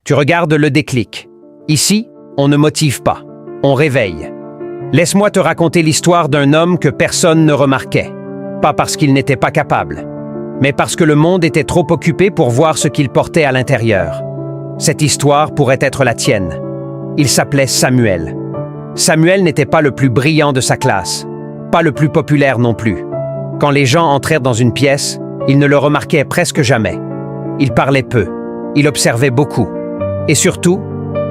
Tu regardes le déclic. Ici, on ne motive pas, on réveille. Laisse-moi te raconter l'histoire d'un homme que personne ne remarquait. Pas parce qu'il n'était pas capable, mais parce que le monde était trop occupé pour voir ce qu'il portait à l'intérieur. Cette histoire pourrait être la tienne. Il s'appelait Samuel. Samuel n'était pas le plus brillant de sa classe, pas le plus populaire non plus. Quand les gens entrèrent dans une pièce, ils ne le remarquaient presque jamais. Il parlait peu, il observait beaucoup. Et surtout,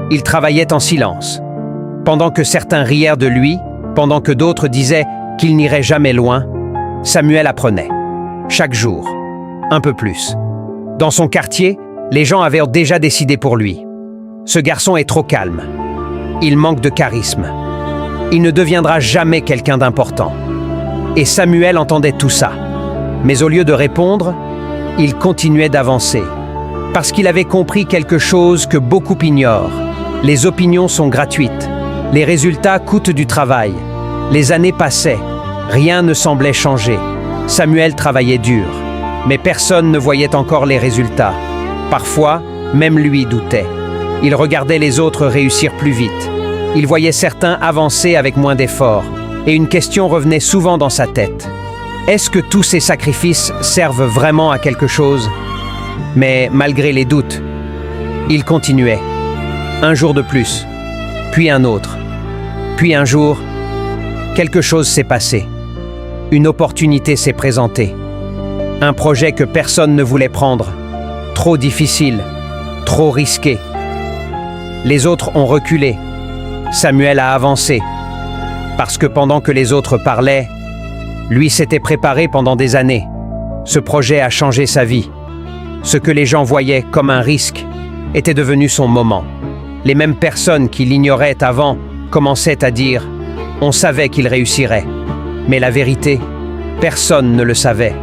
il travaillait en silence. Pendant que certains rièrent de lui, pendant que d'autres disaient qu'il n'irait jamais loin, Samuel apprenait. Chaque jour, un peu plus. Dans son quartier, les gens avaient déjà décidé pour lui. Ce garçon est trop calme. Il manque de charisme. Il ne deviendra jamais quelqu'un d'important. Et Samuel entendait tout ça. Mais au lieu de répondre, il continuait d'avancer. Parce qu'il avait compris quelque chose que beaucoup ignorent. Les opinions sont gratuites. Les résultats coûtent du travail. Les années passaient. Rien ne semblait changer. Samuel travaillait dur. Mais personne ne voyait encore les résultats. Parfois, même lui doutait. Il regardait les autres réussir plus vite. Il voyait certains avancer avec moins d'efforts. Et une question revenait souvent dans sa tête. Est-ce que tous ces sacrifices servent vraiment à quelque chose? Mais malgré les doutes, il continuait. Un jour de plus, puis un autre. Puis un jour, quelque chose s'est passé. Une opportunité s'est présentée. Un projet que personne ne voulait prendre. Trop difficile, trop risqué. Les autres ont reculé. Samuel a avancé. Parce que pendant que les autres parlaient, lui s'était préparé pendant des années. Ce projet a changé sa vie. Ce que les gens voyaient comme un risque était devenu son moment. Les mêmes personnes qui l'ignoraient avant commençaient à dire « on savait qu'il réussirait ». Mais la vérité, personne ne le savait.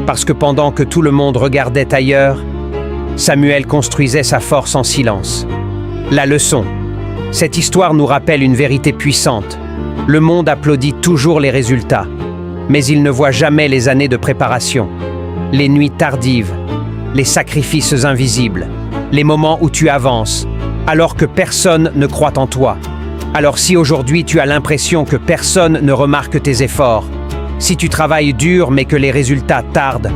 Parce que pendant que tout le monde regardait ailleurs, Samuel construisait sa force en silence. La leçon. Cette histoire nous rappelle une vérité puissante. Le monde applaudit toujours les résultats, mais il ne voit jamais les années de préparation, les nuits tardives, les sacrifices invisibles, les moments où tu avances, alors que personne ne croit en toi. Alors si aujourd'hui tu as l'impression que personne ne remarque tes efforts, si tu travailles dur mais que les résultats tardent,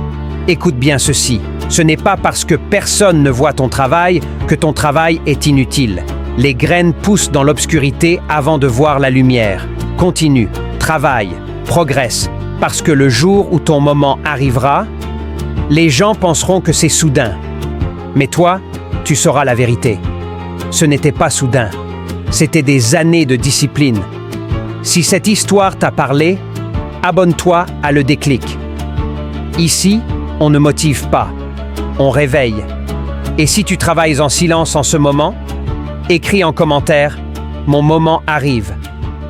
écoute bien ceci. Ce n'est pas parce que personne ne voit ton travail que ton travail est inutile. Les graines poussent dans l'obscurité avant de voir la lumière. Continue, travaille, progresse, parce que le jour où ton moment arrivera, les gens penseront que c'est soudain. Mais toi, tu sauras la vérité. Ce n'était pas soudain. C'était des années de discipline. Si cette histoire t'a parlé, abonne-toi à Le Déclic. Ici, on ne motive pas, on réveille. Et si tu travailles en silence en ce moment, écris en commentaire « Mon moment arrive ».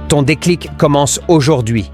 Ton déclic commence aujourd'hui.